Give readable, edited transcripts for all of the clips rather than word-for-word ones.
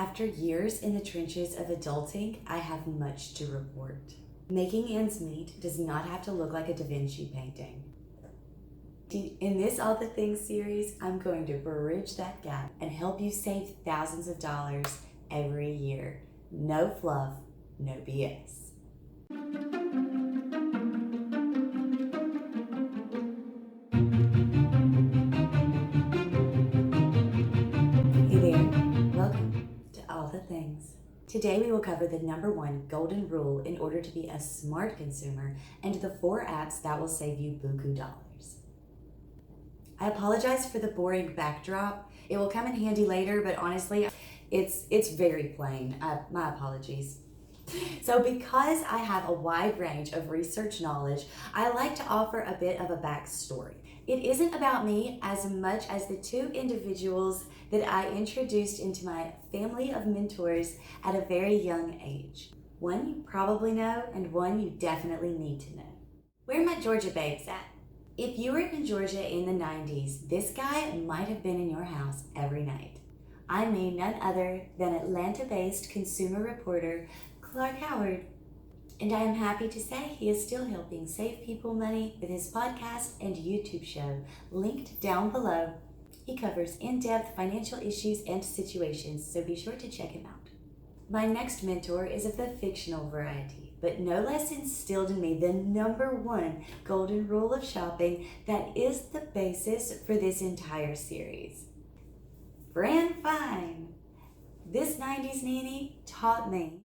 After years in the trenches of adulting, I have much to report. Making ends meet does not have to look like a Da Vinci painting. In this All the Things series, I'm going to bridge that gap and help you save thousands of dollars every year. No fluff, no BS. Hey there, welcome to All the Things. Today we will cover the #1 golden rule in order to be a smart consumer and the 4 apps that will save you beaucoup dollars. I apologize for the boring backdrop. It will come in handy later, but honestly, it's very plain. My apologies. So because I have a wide range of research knowledge, I like to offer a bit of a backstory. It isn't about me as much as the 2 individuals that I introduced into my family of mentors at a very young age. One you probably know and one you definitely need to know. Where are my Georgia babes at? If you were in Georgia in the 90s, this guy might have been in your house every night. I mean none other than Atlanta-based consumer reporter Clark Howard. And I am happy to say he is still helping save people money with his podcast and YouTube show, linked down below. He covers in-depth financial issues and situations, so be sure to check him out. My next mentor is of the fictional variety, but no less instilled in me the #1 golden rule of shopping that is the basis for this entire series. Brand fine. This 90s nanny taught me.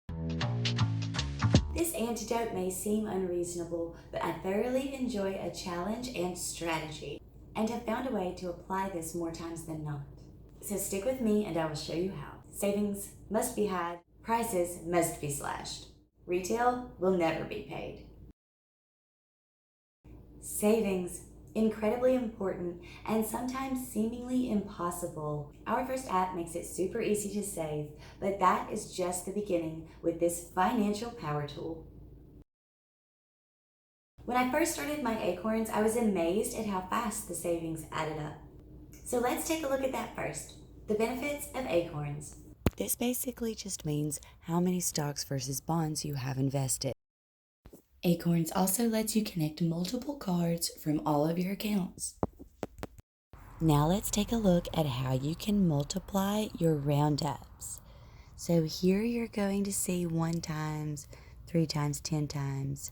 This antidote may seem unreasonable, but I thoroughly enjoy a challenge and strategy, and have found a way to apply this more times than not. So stick with me and I will show you how. Savings must be had, prices must be slashed. Retail will never be paid. Savings, incredibly important and sometimes seemingly impossible. Our first app makes it super easy to save, but that is just the beginning with this financial power tool. When I first started my Acorns, I was amazed at how fast the savings added up. So let's take a look at that first. The benefits of Acorns. This basically just means how many stocks versus bonds you have invested. Acorns also lets you connect multiple cards from all of your accounts. Now let's take a look at how you can multiply your Roundups. So here you're going to see 1 times, 3 times, 10 times.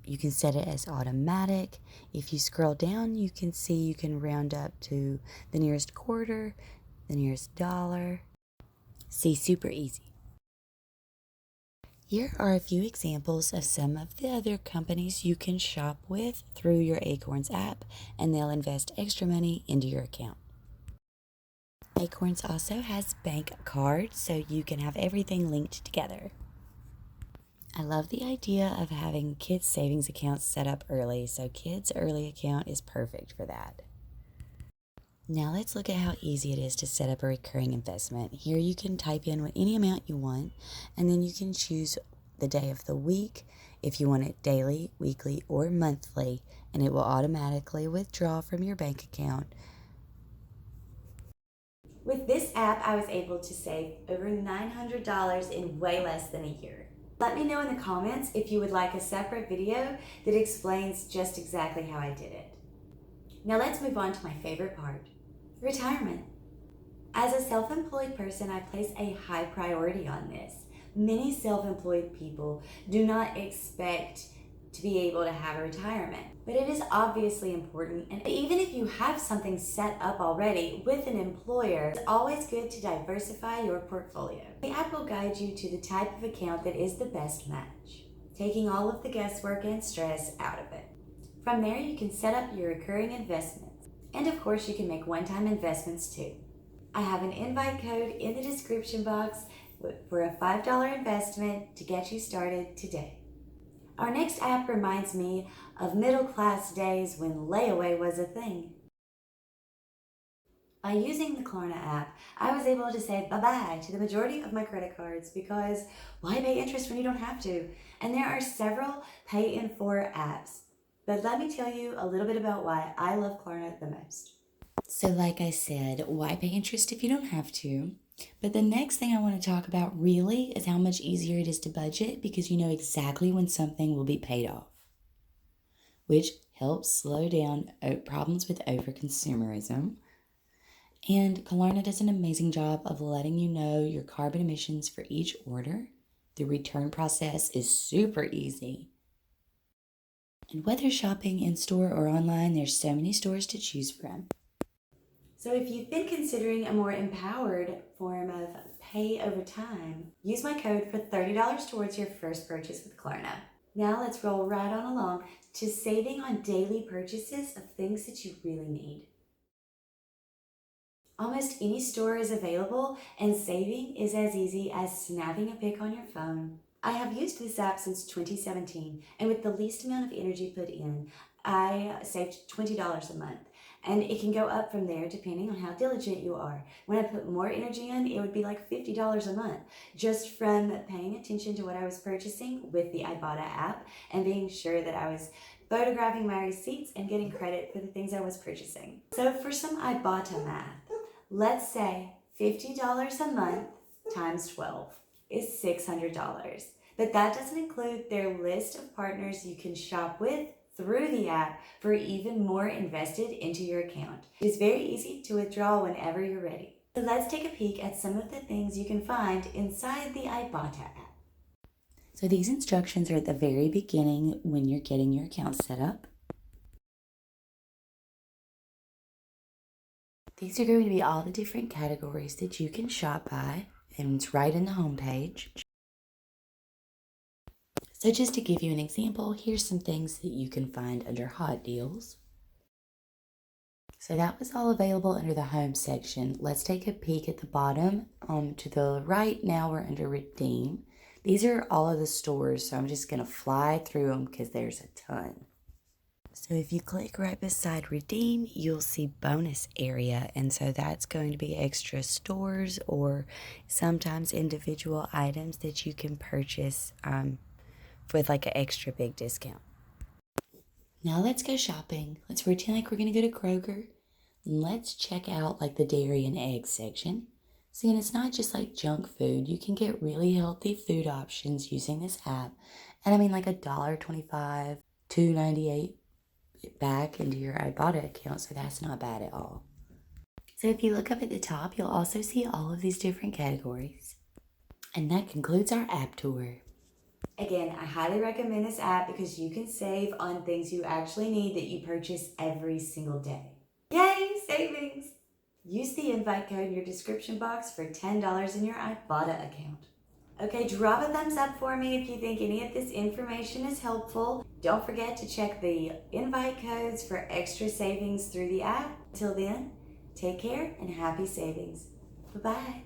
You can set it as automatic. If you scroll down, you can see you can round up to the nearest quarter, the nearest dollar. See, super easy. Here are a few examples of some of the other companies you can shop with through your Acorns app, and they'll invest extra money into your account. Acorns also has bank cards, so you can have everything linked together. I love the idea of having kids' savings accounts set up early, so Kids Early Account is perfect for that. Now let's look at how easy it is to set up a recurring investment. Here you can type in any amount you want, and then you can choose the day of the week, if you want it daily, weekly, or monthly, and it will automatically withdraw from your bank account. With this app, I was able to save over $900 in way less than a year. Let me know in the comments if you would like a separate video that explains just exactly how I did it. Now let's move on to my favorite part, retirement. As a self-employed person, I place a high priority on this. Many self-employed people do not expect to be able to have a retirement, but it is obviously important, and even if you have something set up already with an employer, it's always good to diversify your portfolio. The app will guide you to the type of account that is the best match, taking all of the guesswork and stress out of it. From there, you can set up your recurring investments. And of course, you can make one-time investments too. I have an invite code in the description box for a $5 investment to get you started today. Our next app reminds me of middle-class days when layaway was a thing. By using the Klarna app, I was able to say bye-bye to the majority of my credit cards because why pay interest when you don't have to? And there are several pay-in-4 apps. But let me tell you a little bit about why I love Klarna the most. So like I said, why pay interest if you don't have to? But the next thing I want to talk about really is how much easier it is to budget because you know exactly when something will be paid off, which helps slow down problems with overconsumerism. And Klarna does an amazing job of letting you know your carbon emissions for each order. The return process is super easy. And whether shopping in store or online, there's so many stores to choose from. So if you've been considering a more empowered form of pay over time, use my code for $30 towards your first purchase with Klarna. Now let's roll right on along to saving on daily purchases of things that you really need. Almost any store is available, and saving is as easy as snapping a pic on your phone. I have used this app since 2017, and with the least amount of energy put in, I saved $20 a month. And it can go up from there depending on how diligent you are. When I put more energy in, it would be like $50 a month, just from paying attention to what I was purchasing with the Ibotta app and being sure that I was photographing my receipts and getting credit for the things I was purchasing. So for some Ibotta math, let's say $50 a month times 12 is $600. But that doesn't include their list of partners you can shop with through the app for even more invested into your account. It is very easy to withdraw whenever you're ready. So let's take a peek at some of the things you can find inside the Ibotta app. So these instructions are at the very beginning when you're getting your account set up. These are going to be all the different categories that you can shop by, and it's right in the homepage. So just to give you an example, here's some things that you can find under hot deals. So that was all available under the home section. Let's take a peek at the bottom. To the right now we're under redeem. These are all of the stores, so I'm just going to fly through them because there's a ton. So if you click right beside redeem, you'll see bonus area. And so that's going to be extra stores or sometimes individual items that you can purchase with like an extra big discount. Now let's go shopping. Let's pretend like we're going to go to Kroger. And let's check out like the dairy and egg section. See, and it's not just like junk food. You can get really healthy food options using this app. And I mean like $1.25, $2.98 back into your Ibotta account, so that's not bad at all. So if you look up at the top, you'll also see all of these different categories. And that concludes our app tour. Again, I highly recommend this app because you can save on things you actually need that you purchase every single day. Yay, savings! Use the invite code in your description box for $10 in your Ibotta account. Okay, drop a thumbs up for me if you think any of this information is helpful. Don't forget to check the invite codes for extra savings through the app. Till then, take care and happy savings. Bye-bye.